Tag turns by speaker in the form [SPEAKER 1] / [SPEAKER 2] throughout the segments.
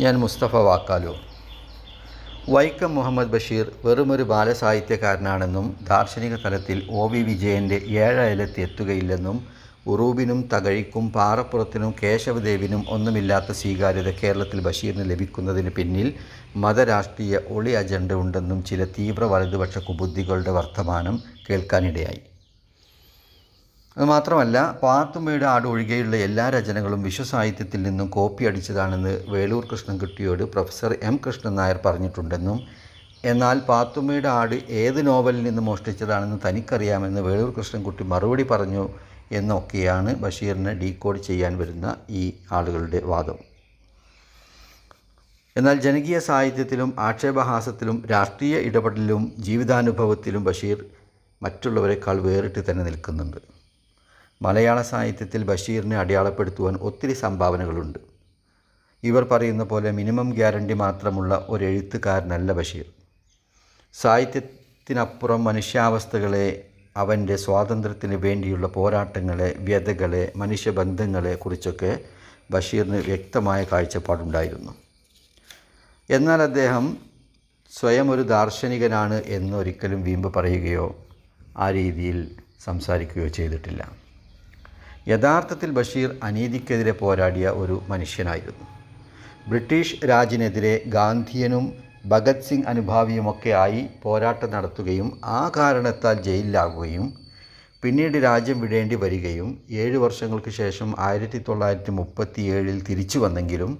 [SPEAKER 1] ഞാൻ മുസ്തഫ വാക്കാലു. വൈക്കം മുഹമ്മദ് ബഷീർ വെറുമൊരു ബാലസാഹിത്യകാരനാണെന്നും ദാർശനിക തലത്തിൽ ഒ.വി. വിജയൻ്റെ ഏഴയലത്ത് എത്തുകയില്ലെന്നും ഉറൂബിനും തകഴിക്കും പാറപ്പുറത്തിനും കേശവദേവിനും ഒന്നുമില്ലാത്ത സ്വീകാര്യത കേരളത്തിൽ ബഷീറിന് ലഭിക്കുന്നതിന് പിന്നിൽ മതരാഷ്ട്രീയ ഒളി അജണ്ട ഉണ്ടെന്നും ചില തീവ്ര വലതുപക്ഷ കുബുദ്ധികളുടെ വർത്തമാനം കേൾക്കാനിടയായി. അതുമാത്രമല്ല, പാത്തുമ്മയുടെ ആട് ഒഴികെയുള്ള എല്ലാ രചനകളും വിശ്വസാഹിത്യത്തിൽ നിന്നും കോപ്പി അടിച്ചതാണെന്ന് വേളൂർ കൃഷ്ണൻകുട്ടിയോട് പ്രൊഫസർ എം കൃഷ്ണൻ നായർ പറഞ്ഞിട്ടുണ്ടെന്നും, എന്നാൽ പാത്തുമ്മയുടെ ആട് ഏത് നോവലിൽ നിന്ന് മോഷ്ടിച്ചതാണെന്ന് തനിക്കറിയാമെന്ന് വേളൂർ കൃഷ്ണൻകുട്ടി മറുപടി പറഞ്ഞു എന്നൊക്കെയാണ് ബഷീറിനെ ഡീകോഡ് ചെയ്യാൻ വരുന്ന ഈ ആളുകളുടെ വാദം. എന്നാൽ ജനകീയ സാഹിത്യത്തിലും ആക്ഷേപഹാസത്തിലും രാഷ്ട്രീയ ഇടപെടലിലും ജീവിതാനുഭവത്തിലും ബഷീർ മറ്റുള്ളവരെക്കാൾ വേറിട്ട് തന്നെ നിൽക്കുന്നുണ്ട്. മലയാള സാഹിത്യത്തിൽ ബഷീറിനെ അടയാളപ്പെടുത്തുവാൻ ഒത്തിരി സംഭാവനകളുണ്ട്. ഇവർ പറയുന്ന പോലെ മിനിമം ഗ്യാരണ്ടി മാത്രമുള്ള ഒരു എഴുത്തുകാരനല്ല ബഷീർ. സാഹിത്യത്തിനപ്പുറം മനുഷ്യാവസ്ഥകളെ, അവൻ്റെ സ്വാതന്ത്ര്യത്തിന് വേണ്ടിയുള്ള പോരാട്ടങ്ങളെ, വ്യതകളെ, മനുഷ്യബന്ധങ്ങളെ കുറിച്ചൊക്കെ ബഷീറിന് വ്യക്തമായ കാഴ്ചപ്പാടുണ്ടായിരുന്നു. എന്നാൽ അദ്ദേഹം സ്വയം ഒരു ദാർശനികനാണ് എന്നൊരിക്കലും വീമ്പ് പറയുകയോ ആ രീതിയിൽ സംസാരിക്കുകയോ ചെയ്തിട്ടില്ല. യഥാർത്ഥത്തിൽ ബഷീർ അനീതിക്കെതിരെ പോരാടിയ ഒരു മനുഷ്യനായിരുന്നു. ബ്രിട്ടീഷ് രാജിനെതിരെ ഗാന്ധിയനും ഭഗത് സിംഗ് അനുഭാവിയുമൊക്കെ ആയി പോരാട്ടം നടത്തുകയും ആ കാരണത്താൽ ജയിലിലാകുകയും പിന്നീട് രാജ്യം വിടേണ്ടി വരികയും 7 വർഷങ്ങൾക്ക് ശേഷം 1937 തിരിച്ചു വന്നെങ്കിലും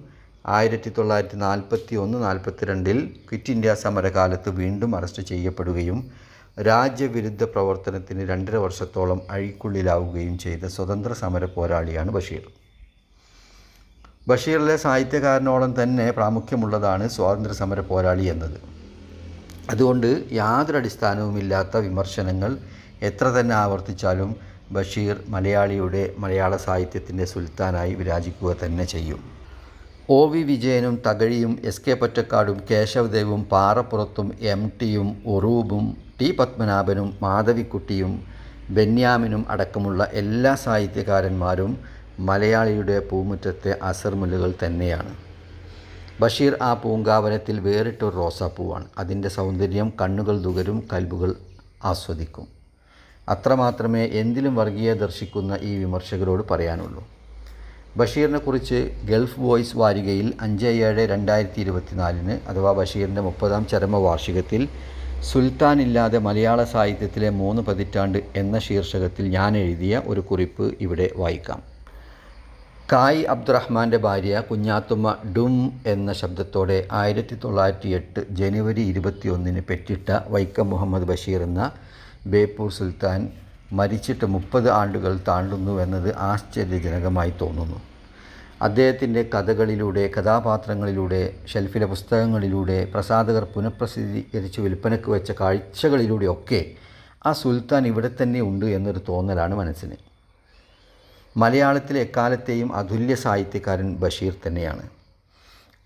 [SPEAKER 1] 1941-42 ക്വിറ്റ് ഇന്ത്യ സമരകാലത്ത് വീണ്ടും അറസ്റ്റ് ചെയ്യപ്പെടുകയും രാജ്യവിരുദ്ധ പ്രവർത്തനത്തിന് 2.5 വർഷത്തോളം അഴിക്കുള്ളിലാവുകയും ചെയ്ത സ്വതന്ത്ര സമര പോരാളിയാണ് ബഷീർ. ബഷീറിലെ സാഹിത്യകാരനോളം തന്നെ പ്രാമുഖ്യമുള്ളതാണ് സ്വാതന്ത്ര്യ സമര പോരാളി എന്നത്. അതുകൊണ്ട് യാതൊരു അടിസ്ഥാനവുമില്ലാത്ത വിമർശനങ്ങൾ എത്ര തന്നെ ആവർത്തിച്ചാലും ബഷീർ മലയാള സാഹിത്യത്തിൻ്റെ സുൽത്താനായി വിരാജിക്കുക തന്നെ ചെയ്യും. ഒ.വി. വിജയനും തകഴിയും എസ്.കെ. പൊറ്റക്കാടും കേശവദേവും പാറപ്പുറത്തും എം.ടിയും ഉറൂബും ടി. പത്മനാഭനും മാധവിക്കുട്ടിയും ബെന്യാമിനും അടക്കമുള്ള എല്ലാ സാഹിത്യകാരന്മാരും മലയാളിയുടെ പൂമുറ്റത്തെ അസർമുല്ലകൾ തന്നെയാണ്. ബഷീർ ആ പൂങ്കാവനത്തിൽ വേറിട്ടൊരു റോസാപ്പൂവാണ്. അതിൻ്റെ സൗന്ദര്യം കണ്ണുകൾ നുകരും, കൽബുകൾ ആസ്വദിക്കും. അത്രമാത്രമേ എന്തിലും വർഗീയ ദർശിക്കുന്ന ഈ വിമർശകരോട് പറയാനുള്ളൂ. ബഷീറിനെക്കുറിച്ച് ഗൾഫ് വോയിസ് വാരികയിൽ 5/7/2024 അഥവാ ബഷീറിൻ്റെ 30ാം ചരമവാർഷികത്തിൽ സുൽത്താനില്ലാതെ മലയാള സാഹിത്യത്തിലെ 3 പതിറ്റാണ്ട് എന്ന ശീർഷകത്തിൽ ഞാൻ എഴുതിയ ഒരു കുറിപ്പ് ഇവിടെ വായിക്കാം. കായ് അബ്ദുറഹ്മാൻ്റെ ഭാര്യ കുഞ്ഞാത്തുമ്മ ഡും എന്ന ശബ്ദത്തോടെ 1908 ജനുവരി 21 പെറ്റിട്ട വൈക്കം മുഹമ്മദ് ബഷീർ എന്ന ബേപ്പൂർ സുൽത്താൻ മരിച്ചിട്ട് 30 ആണ്ടുകൾ താണ്ടുന്നുവെന്നത് ആശ്ചര്യജനകമായി തോന്നുന്നു. അദ്ദേഹത്തിൻ്റെ കഥകളിലൂടെ, കഥാപാത്രങ്ങളിലൂടെ, ഷെൽഫിലെ പുസ്തകങ്ങളിലൂടെ, പ്രസാധകർ പുനഃപ്രസിദ്ധീകരിച്ച് വിൽപ്പനയ്ക്ക് വെച്ച കാഴ്ചകളിലൂടെയൊക്കെ ആ സുൽത്താൻ ഇവിടെ തന്നെ ഉണ്ട് എന്നൊരു തോന്നലാണ് മനസ്സിന്. മലയാളത്തിലെ എക്കാലത്തെയും അതുല്യ സാഹിത്യകാരൻ ബഷീർ തന്നെയാണ്.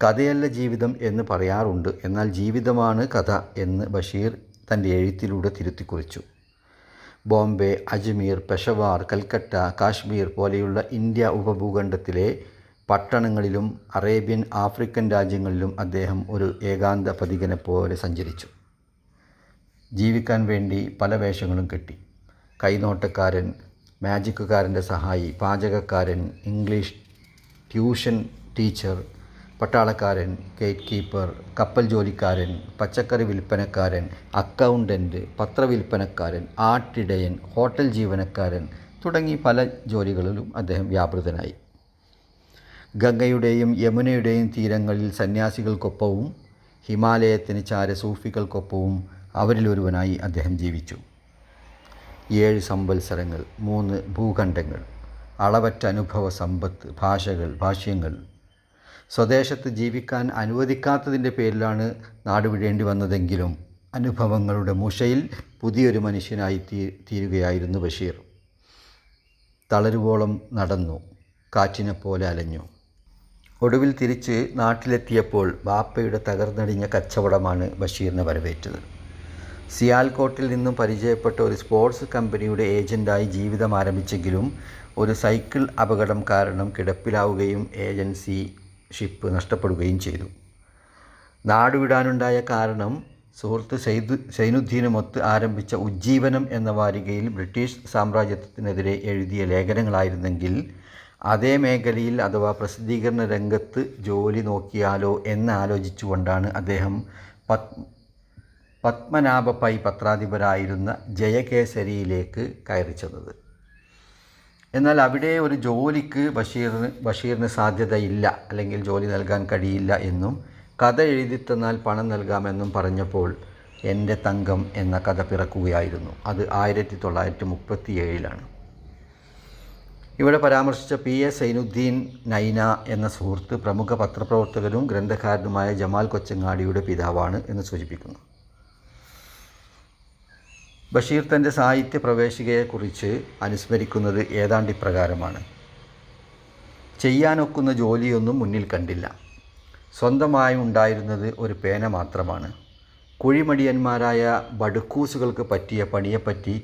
[SPEAKER 1] കഥയല്ല ജീവിതം എന്ന് പറയാറുണ്ട്, എന്നാൽ ജീവിതമാണ് കഥ എന്ന് ബഷീർ തൻ്റെ എഴുത്തിലൂടെ തിരുത്തിക്കുറിച്ചു. ബോംബെ, അജ്മീർ, പെഷവാർ, കൽക്കട്ട, കാശ്മീർ പോലെയുള്ള ഇന്ത്യ ഉപഭൂഖണ്ഡത്തിലെ പട്ടണങ്ങളിലും അറേബ്യൻ, ആഫ്രിക്കൻ രാജ്യങ്ങളിലും അദ്ദേഹം ഒരു ഏകാന്ത പഥികനെ പോലെ സഞ്ചരിച്ചു. ജീവിക്കാൻ വേണ്ടി പല വേഷങ്ങളും കെട്ടി. കൈനോട്ടക്കാരൻ, മാജിക്കുകാരൻ്റെ സഹായി, പാചകക്കാരൻ, ഇംഗ്ലീഷ് ട്യൂഷൻ ടീച്ചർ, പട്ടാളക്കാരൻ, ഗേറ്റ് കീപ്പർ, കപ്പൽ ജോലിക്കാരൻ, പച്ചക്കറി വിൽപ്പനക്കാരൻ, അക്കൗണ്ടൻറ്റ്, പത്രവിൽപ്പനക്കാരൻ, ആട്ടിടയൻ, ഹോട്ടൽ ജീവനക്കാരൻ തുടങ്ങി പല ജോലികളിലും അദ്ദേഹം വ്യാപൃതനായി. ഗംഗയുടെയും യമുനയുടെയും തീരങ്ങളിൽ സന്യാസികൾക്കൊപ്പവും ഹിമാലയത്തിന് ചാരെ സൂഫികൾക്കൊപ്പവും അവരിലൊരുവനായി അദ്ദേഹം ജീവിച്ചു. 7 സംവത്സരങ്ങൾ, 3 ഭൂഖണ്ഡങ്ങൾ, അളവറ്റ അനുഭവ സമ്പത്ത്, ഭാഷകൾ, ഭാഷ്യങ്ങൾ. സ്വദേശത്ത് ജീവിക്കാൻ അനുവദിക്കാത്തതിൻ്റെ പേരിലാണ് നാടുവിടേണ്ടി വന്നതെങ്കിലും അനുഭവങ്ങളുടെ മുഷയിൽ പുതിയൊരു മനുഷ്യനായി തീരുകയായിരുന്നു ബഷീർ. തളരുവോളം നടന്നു, കാറ്റിനെപ്പോലെ അലഞ്ഞു. ഒടുവിൽ തിരിച്ച് നാട്ടിലെത്തിയപ്പോൾ ബാപ്പയുടെ തകർന്നടിഞ്ഞ കച്ചവടമാണ് ബഷീറിനെ വരവേറ്റത്. സിയാൽകോട്ടിൽ നിന്നും പരിചയപ്പെട്ട ഒരു സ്പോർട്സ് കമ്പനിയുടെ ഏജൻ്റായി ജീവിതം ആരംഭിച്ചെങ്കിലും ഒരു സൈക്കിൾ അപകടം കാരണം കിടപ്പിലാവുകയും ഏജൻസി ഷിപ്പ് നഷ്ടപ്പെടുകയും ചെയ്തു. നാടുവിടാനുണ്ടായ കാരണം സുഹൃത്ത് സൈനുദ്ദീനുമൊത്ത് ആരംഭിച്ച ഉജ്ജീവനം എന്ന വാരികയിൽ ബ്രിട്ടീഷ് സാമ്രാജ്യത്തിനെതിരെ എഴുതിയ ലേഖനങ്ങളായിരുന്നെങ്കിൽ അതേ മേഖലയിൽ അഥവാ പ്രസിദ്ധീകരണ രംഗത്ത് ജോലി നോക്കിയാലോ എന്നാലോചിച്ചുകൊണ്ടാണ് അദ്ദേഹം പത്മനാഭ പൈ പത്രാധിപരായിരുന്ന ജയകേസരിയിലേക്ക് കയറിച്ചെന്നത്. എന്നാൽ അവിടെ ഒരു ജോലിക്ക് ബഷീറിന് സാധ്യതയില്ല, അല്ലെങ്കിൽ ജോലി നൽകാൻ കഴിയില്ല എന്നും കഥ എഴുതിത്തന്നാൽ പണം നൽകാമെന്നും പറഞ്ഞപ്പോൾ എൻ്റെ തങ്കം എന്ന കഥ പിറക്കുകയായിരുന്നു. അത് 1937 ഇവിടെ പരാമർശിച്ച പി.എ. സൈനുദ്ദീൻ നൈന എന്ന സുഹൃത്ത് പ്രമുഖ പത്രപ്രവർത്തകരും ഗ്രന്ഥകാരനുമായ ജമാൽ കൊച്ചങ്ങാടിയുടെ പിതാവാണ് എന്ന് സൂചിപ്പിക്കുന്നു. ബഷീർ തൻ്റെ സാഹിത്യ പ്രവേശികയെക്കുറിച്ച് അനുസ്മരിക്കുന്നത് ഏതാണ്ട് ഇപ്രകാരമാണ്: ചെയ്യാനൊക്കുന്ന ജോലിയൊന്നും മുന്നിൽ കണ്ടില്ല. സ്വന്തമായി ഉണ്ടായിരുന്നത് ഒരു പേന മാത്രമാണ്. കുഴിമടിയന്മാരായ ബടുക്കൂസുകൾക്ക് പറ്റിയ പണിയെപ്പറ്റി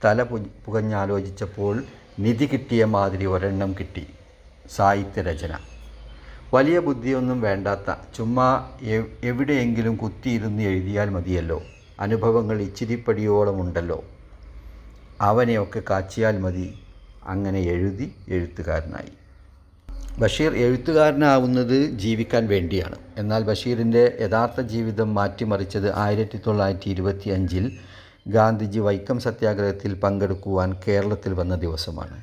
[SPEAKER 1] തല പുകഞ്ഞാലോചിച്ചപ്പോൾ നിധി കിട്ടിയ മാതിരി ഒരെണ്ണം കിട്ടി: സാഹിത്യരചന. വലിയ ബുദ്ധിയൊന്നും വേണ്ടാത്ത, ചുമ്മാ എവിടെയെങ്കിലും കുത്തിയിരുന്ന് എഴുതിയാൽ മതിയല്ലോ. അനുഭവങ്ങൾ ഇച്ചിരിപ്പടിയോളമുണ്ടല്ലോ, അവനെയൊക്കെ കാച്ചിയാൽ മതി. അങ്ങനെ എഴുതി എഴുത്തുകാരനായി. ബഷീർ എഴുത്തുകാരനാവുന്നത് ജീവിക്കാൻ വേണ്ടിയാണ്. എന്നാൽ ബഷീറിൻ്റെ യഥാർത്ഥ ജീവിതം മാറ്റിമറിച്ചത് 1925 ഗാന്ധിജി വൈക്കം സത്യാഗ്രഹത്തിൽ പങ്കെടുക്കുവാൻ കേരളത്തിൽ വന്ന ദിവസമാണ്.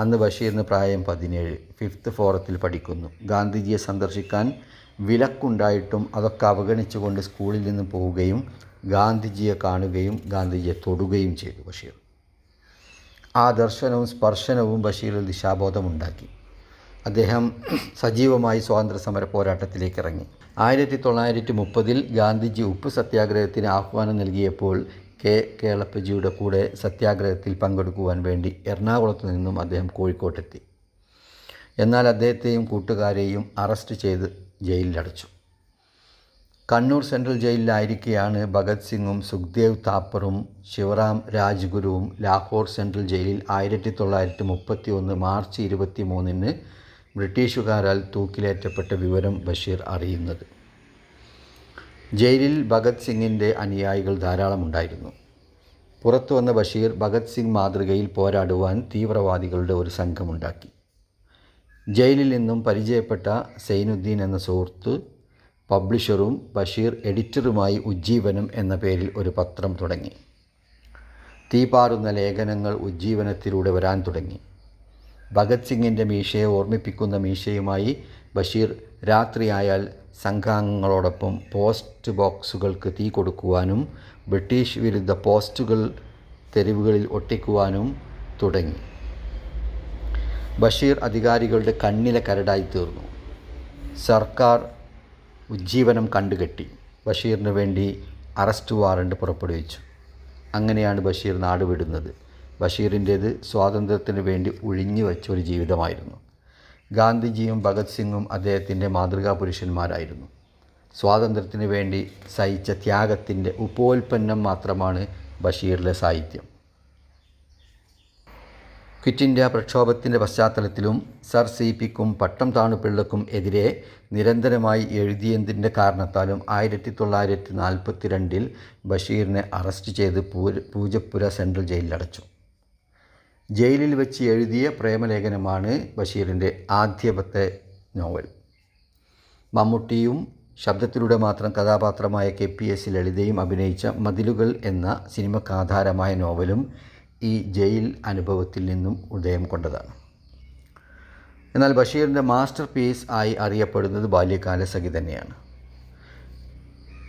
[SPEAKER 1] അന്ന് ബഷീറിന് പ്രായം 17, 5th ഫോറത്തിൽ പഠിക്കുന്നു. ഗാന്ധിജിയെ സന്ദർശിക്കാൻ വിലക്കുണ്ടായിട്ടും അതൊക്കെ അവഗണിച്ചുകൊണ്ട് സ്കൂളിൽ നിന്ന് പോവുകയും ഗാന്ധിജിയെ കാണുകയും ഗാന്ധിജിയെ തൊടുകയും ചെയ്തു ബഷീർ. ആ ദർശനവും സ്പർശനവും ബഷീറിൽ ദിശാബോധമുണ്ടാക്കി. അദ്ദേഹം സജീവമായി സ്വാതന്ത്ര്യസമര പോരാട്ടത്തിലേക്ക് ഇറങ്ങി. 1930 ഗാന്ധിജി ഉപ്പ് സത്യാഗ്രഹത്തിന് ആഹ്വാനം നൽകിയപ്പോൾ കേളപ്പജിയുടെ കൂടെ സത്യാഗ്രഹത്തിൽ പങ്കെടുക്കുവാൻ വേണ്ടി എറണാകുളത്ത് നിന്നും അദ്ദേഹം കോഴിക്കോട്ടെത്തി. എന്നാൽ അദ്ദേഹത്തെയും കൂട്ടുകാരെയും അറസ്റ്റ് ചെയ്ത് ജയിലിലടച്ചു. കണ്ണൂർ സെൻട്രൽ ജയിലിലായിരിക്കെയാണ് ഭഗത് സിംഗും സുഖ്ദേവ് താപ്പറും ശിവറാം രാജ്ഗുരുവും ലാഹോർ സെൻട്രൽ ജയിലിൽ 1931 മാർച്ച് 23 ബ്രിട്ടീഷുകാരാൽ തൂക്കിലേറ്റപ്പെട്ട വിവരം ബഷീർ അറിയുന്നത്. ജയിലിൽ ഭഗത് സിംഗിൻ്റെ അനുയായികൾ ധാരാളമുണ്ടായിരുന്നു. പുറത്തു വന്ന ബഷീർ ഭഗത് സിംഗ് മാതൃകയിൽ പോരാടുവാൻ തീവ്രവാദികളുടെ ഒരു സംഘമുണ്ടാക്കി. ജയിലിൽ നിന്നും പരിചയപ്പെട്ട സൈനുദ്ദീൻ എന്ന സുഹൃത്ത് പബ്ലിഷറും ബഷീർ എഡിറ്ററുമായി ഉജ്ജീവനം എന്ന പേരിൽ ഒരു പത്രം തുടങ്ങി. തീപാറുന്ന ലേഖനങ്ങൾ ഉജ്ജീവനത്തിലൂടെ വരാൻ തുടങ്ങി. ഭഗത് സിംഗിൻ്റെ മീശയെ ഓർമ്മിപ്പിക്കുന്ന മീശയുമായി ബഷീർ രാത്രിയായാൽ സംഘാംഗങ്ങളോടൊപ്പം പോസ്റ്റ് ബോക്സുകൾക്ക് തീ കൊടുക്കുവാനും ബ്രിട്ടീഷ് വിരുദ്ധ പോസ്റ്റുകൾ തെരുവുകളിൽ ഒട്ടിക്കുവാനും തുടങ്ങി. ബഷീർ അധികാരികളുടെ കണ്ണിലെ കരടായി തീർന്നു. സർക്കാർ ഉജ്ജീവനം കണ്ടുകെട്ടി. ബഷീറിന് വേണ്ടി അറസ്റ്റ് വാറണ്ട് പുറപ്പെടുവിച്ചു. അങ്ങനെയാണ് ബഷീർ നാടുവിടുന്നത്. ബഷീറിൻ്റേത് സ്വാതന്ത്ര്യത്തിന് വേണ്ടി ഒഴിഞ്ഞു വെച്ച ഒരു ജീവിതമായിരുന്നു. ഗാന്ധിജിയും ഭഗത് സിംഗും അദ്ദേഹത്തിൻ്റെ മാതൃകാ പുരുഷന്മാരായിരുന്നു. സ്വാതന്ത്ര്യത്തിന് വേണ്ടി സഹിച്ച ത്യാഗത്തിൻ്റെ ഉപോൽപ്പന്നം മാത്രമാണ് ബഷീറിലെ സാഹിത്യം. ക്വിറ്റ് ഇന്ത്യ പ്രക്ഷോഭത്തിൻ്റെ പശ്ചാത്തലത്തിലും സർ CP-ക്കും പട്ടം താണുപിള്ളക്കും എതിരെ നിരന്തരമായി എഴുതിയതിൻ്റെ കാരണത്താലും 1942 ബഷീറിനെ അറസ്റ്റ് ചെയ്ത് പൂജപ്പുര സെൻട്രൽ ജയിലിലടച്ചു. ജയിലിൽ വെച്ച് എഴുതിയ പ്രേമലേഖനമാണ് ബഷീറിൻ്റെ ആദ്യത്തെ നോവൽ. മമ്മൂട്ടിയും ശബ്ദത്തിലൂടെ മാത്രം കഥാപാത്രമായ KPS ലളിതയും അഭിനയിച്ച മതിലുകൾ എന്ന സിനിമക്കാധാരമായ നോവലും ഈ ജയിൽ അനുഭവത്തിൽ നിന്നും ഉദയം കൊണ്ടതാണ്. എന്നാൽ ബഷീറിൻ്റെ മാസ്റ്റർ പീസ് ആയി അറിയപ്പെടുന്നത് ബാല്യകാലസഖി തന്നെയാണ്.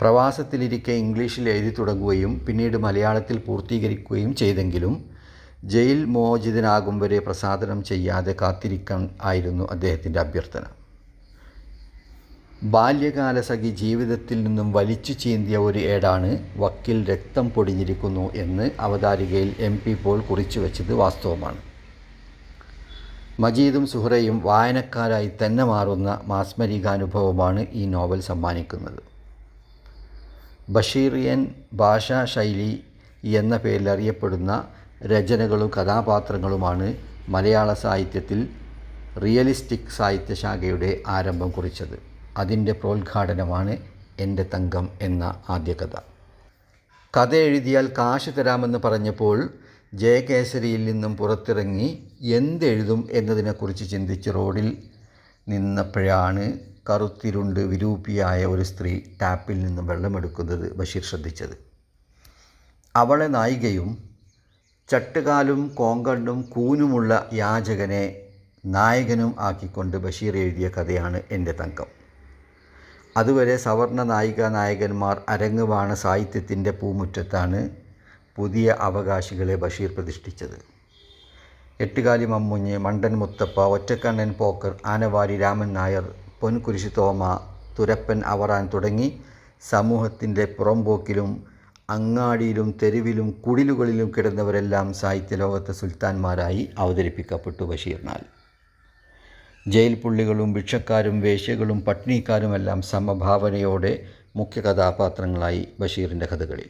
[SPEAKER 1] പ്രവാസത്തിലിരിക്കെ ഇംഗ്ലീഷിൽ എഴുതി തുടങ്ങുകയും പിന്നീട് മലയാളത്തിൽ പൂർത്തീകരിക്കുകയും ചെയ്തെങ്കിലും ജയിൽ മോചിതനാകും വരെ പ്രസാദനം ചെയ്യാതെ കാത്തിരിക്കാൻ ആയിരുന്നു അദ്ദേഹത്തിൻ്റെ അഭ്യർത്ഥന. ബാല്യകാലസഖി ജീവിതത്തിൽ നിന്നും വലിച്ചു ചീന്തിയ ഒരു ഏടാണ് വക്കിൽ രക്തം പൊടിഞ്ഞിരിക്കുന്നു എന്ന് അവതാരികയിൽ MP പോൾ കുറിച്ചു വച്ചത് വാസ്തവമാണ്. മജീദും സുഹറയും വായനക്കാരായി തന്നെ മാറുന്ന മാസ്മരികാനുഭവമാണ് ഈ നോവൽ സമ്മാനിക്കുന്നത്. ബഷീറിയൻ ഭാഷാ ശൈലി എന്ന പേരിൽ അറിയപ്പെടുന്ന രചനകളും കഥാപാത്രങ്ങളുമാണ് മലയാള സാഹിത്യത്തിൽ റിയലിസ്റ്റിക് സാഹിത്യശാഖയുടെ ആരംഭം കുറിച്ചത്. അതിൻ്റെ പ്രോദ്ഘാടനമാണ് എൻ്റെ തങ്കം എന്ന ആദ്യ കഥ. കഥ എഴുതിയാൽ കാശ് തരാമെന്ന് പറഞ്ഞപ്പോൾ ജയകേസരിയിൽ നിന്നും പുറത്തിറങ്ങി എന്തെഴുതും എന്നതിനെക്കുറിച്ച് ചിന്തിച്ച് റോഡിൽ നിന്നപ്പോഴാണ് കറുത്തിരുണ്ട് വിരൂപിയായ ഒരു സ്ത്രീ ടാപ്പിൽ നിന്നും വെള്ളമെടുക്കുന്നത് ബഷീർ ശ്രദ്ധിച്ചത്. അവളെ നായികയും ചട്ടുകാലും കോങ്കണ്ണും കൂനുമുള്ള യാചകനെ നായകനും ആക്കിക്കൊണ്ട് ബഷീർ എഴുതിയ കഥയാണ് എൻ്റെ തങ്കം. അതുവരെ സവർണ നായിക നായകന്മാർ അരങ്ങുവാണ സാഹിത്യത്തിൻ്റെ പൂമുറ്റത്താണ് പുതിയ അവകാശികളെ ബഷീർ പ്രതിഷ്ഠിച്ചത്. എട്ടുകാലി മമ്മുഞ്ഞ്, മണ്ടൻ മുത്തപ്പ, ഒറ്റക്കണ്ണൻ പോക്കർ, ആനവാരി രാമൻ നായർ, പൊൻകുരിശ് തോമ, തുരപ്പൻ അവറാൻ തുടങ്ങി സമൂഹത്തിൻ്റെ പുറംപോക്കിലും അങ്ങാടിയിലും തെരുവിലും കുടിലുകളിലും കിടന്നവരെല്ലാം സാഹിത്യലോകത്തെ സുൽത്താൻമാരായി അവതരിപ്പിക്കപ്പെട്ടു ബഷീറിനാൽ. ജയിൽ പുള്ളികളും ഭിക്ഷക്കാരും വേശ്യകളും പട്ടിണിക്കാരുമെല്ലാം സമഭാവനയോടെ മുഖ്യ കഥാപാത്രങ്ങളായി ബഷീറിൻ്റെ കഥകളിൽ.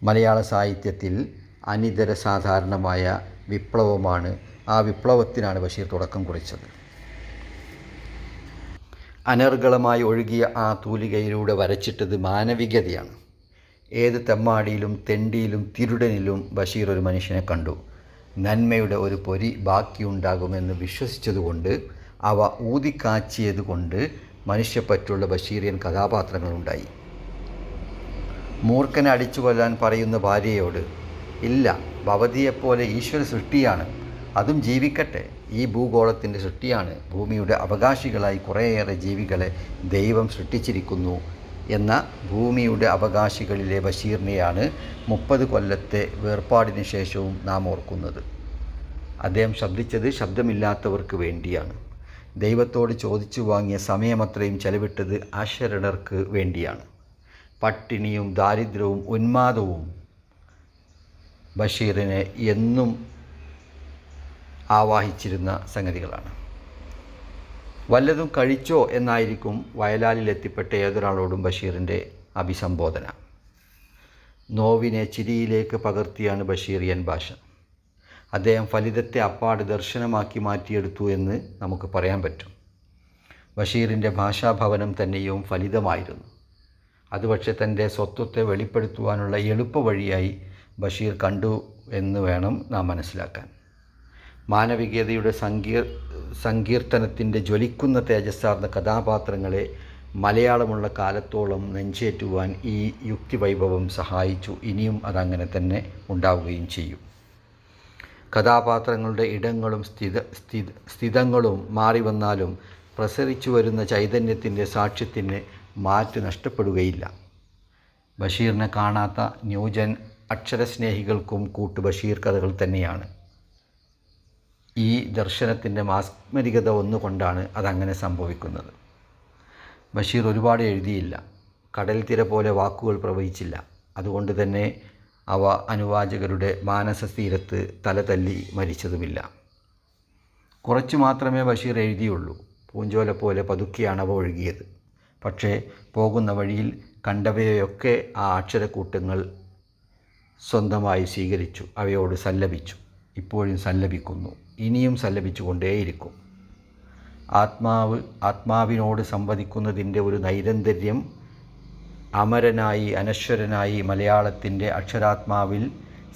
[SPEAKER 1] മലയാള സാഹിത്യത്തിൽ അനിതര സാധാരണമായ വിപ്ലവമാണ്. ആ വിപ്ലവത്തിനാണ് ബഷീർ തുടക്കം കുറിച്ചത്. അനർഗളമായി ഒഴുകിയ ആ തൂലികയിലൂടെ വരച്ചിട്ടത് മാനവികതയാണ്. ഏത് തെമ്മാടിയിലും തെണ്ടിയിലും തിരുടനിലും ബഷീർ ഒരു മനുഷ്യനെ കണ്ടു. നന്മയുടെ ഒരു പൊരി ബാക്കിയുണ്ടാകുമെന്ന് വിശ്വസിച്ചതുകൊണ്ട്, അവ ഊതിക്കാച്ചിയതുകൊണ്ട് മനുഷ്യപ്പറ്റുള്ള ബഷീറിയൻ കഥാപാത്രങ്ങളുണ്ടായി. മൂർഖനെ അടിച്ചു കൊല്ലാൻ പറയുന്ന ഭാര്യയോട്, ഇല്ല, ഭവതിയെപ്പോലെ ഈശ്വര സൃഷ്ടിയാണ്, അതും ജീവിക്കട്ടെ, ഈ ഭൂഗോളത്തിൻ്റെ സൃഷ്ടിയാണ്, ഭൂമിയുടെ അവകാശികളായി കുറേയേറെ ജീവികളെ ദൈവം സൃഷ്ടിച്ചിരിക്കുന്നു എന്ന ഭൂമിയുടെ അവകാശികളിലെ ബഷീറിനെയാണ് 30 കൊല്ലത്തെ വേർപാടിന് ശേഷവും നാം ഓർക്കുന്നത്. അദ്ദേഹം ശബ്ദിച്ചത് ശബ്ദമില്ലാത്തവർക്ക് വേണ്ടിയാണ്. ദൈവത്തോട് ചോദിച്ചു വാങ്ങിയ സമയമത്രയും ചെലവിട്ടത് അശരണർക്ക് വേണ്ടിയാണ്. പട്ടിണിയും ദാരിദ്ര്യവും ഉന്മാദവും ബഷീറിനെ എന്നും ആവാഹിച്ചിരുന്ന സംഗതികളാണ്. വല്ലതും കഴിച്ചോ എന്നായിരിക്കും വയലാലിലെത്തിപ്പെട്ട ഏതൊരാളോടും ബഷീറിൻ്റെ അഭിസംബോധന. നോവിനെ ചിരിയിലേക്ക് പകർത്തിയാണ് ബഷീറിയൻ ഭാഷ. അദ്ദേഹം ഫലിതത്തെ അപ്പാട് ദർശനമാക്കി മാറ്റിയെടുത്തു എന്ന് നമുക്ക് പറയാൻ പറ്റും. ബഷീറിൻ്റെ ഭാഷാഭവനം തന്നെയും ഫലിതമായിരുന്നു. അത് പക്ഷേ തൻ്റെ സ്വത്വത്തെ വെളിപ്പെടുത്തുവാനുള്ള എളുപ്പവഴിയായി ബഷീർ കണ്ടു എന്ന് വേണം നാം മനസ്സിലാക്കാൻ. മാനവികതയുടെ സങ്കീർത്തനത്തിൻ്റെ ജ്വലിക്കുന്ന തേജസ്സാർന്ന കഥാപാത്രങ്ങളെ മലയാളമുള്ള കാലത്തോളം നെഞ്ചേറ്റുവാൻ ഈ യുക്തിവൈഭവം സഹായിച്ചു. ഇനിയും അതങ്ങനെ തന്നെ ഉണ്ടാവുകയും ചെയ്യും. കഥാപാത്രങ്ങളുടെ ഇടങ്ങളും സ്ഥിതങ്ങളും മാറി വന്നാലും പ്രസരിച്ചു വരുന്ന ചൈതന്യത്തിൻ്റെ സാക്ഷ്യത്തിന് മാറ്റ് നഷ്ടപ്പെടുകയില്ല. ബഷീറിനെ കാണാത്ത ന്യൂജൻ അക്ഷരസ്നേഹികൾക്കും കൂട്ട് ബഷീർ കഥകൾ തന്നെയാണ്. ഈ ദർശനത്തിൻ്റെ മാസ്മരികത ഒന്നുകൊണ്ടാണ് അതങ്ങനെ സംഭവിക്കുന്നത്. ബഷീർ ഒരുപാട് എഴുതിയില്ല. കടൽ തിര പോലെ വാക്കുകൾ പ്രവഹിച്ചില്ല. അതുകൊണ്ട് തന്നെ അവ അനുവാചകരുടെ മാനസതീരത്ത് തലതല്ലി മരിച്ചതുമില്ല. കുറച്ചു മാത്രമേ ബഷീർ എഴുതിയുള്ളൂ. പൂഞ്ചോല പോലെ പതുക്കെയാണ് അവ ഒഴുകിയത്. പക്ഷേ പോകുന്ന വഴിയിൽ കണ്ടവയൊക്കെ ആ അക്ഷരക്കൂട്ടങ്ങൾ സ്വന്തമായി സ്വീകരിച്ചു, അവയോട് സല്ലപിച്ചു. ഇപ്പോഴും സല്ലപിക്കുന്നു, ഇനിയും സല്ലപിച്ചു കൊണ്ടേയിരിക്കും. ആത്മാവിനോട് സംവദിക്കുന്നതിൻ്റെ ഒരു നൈരന്തര്യം അമരനായി അനശ്വരനായി മലയാളത്തിൻ്റെ അക്ഷരാത്മാവിൽ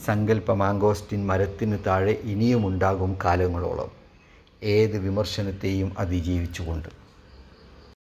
[SPEAKER 1] സങ്കല്പ മാങ്കോസ്റ്റിൻ മരത്തിന് താഴെ ഇനിയുമുണ്ടാകും കാലങ്ങളോളം, ഏത് വിമർശനത്തെയും അതിജീവിച്ചുകൊണ്ട്.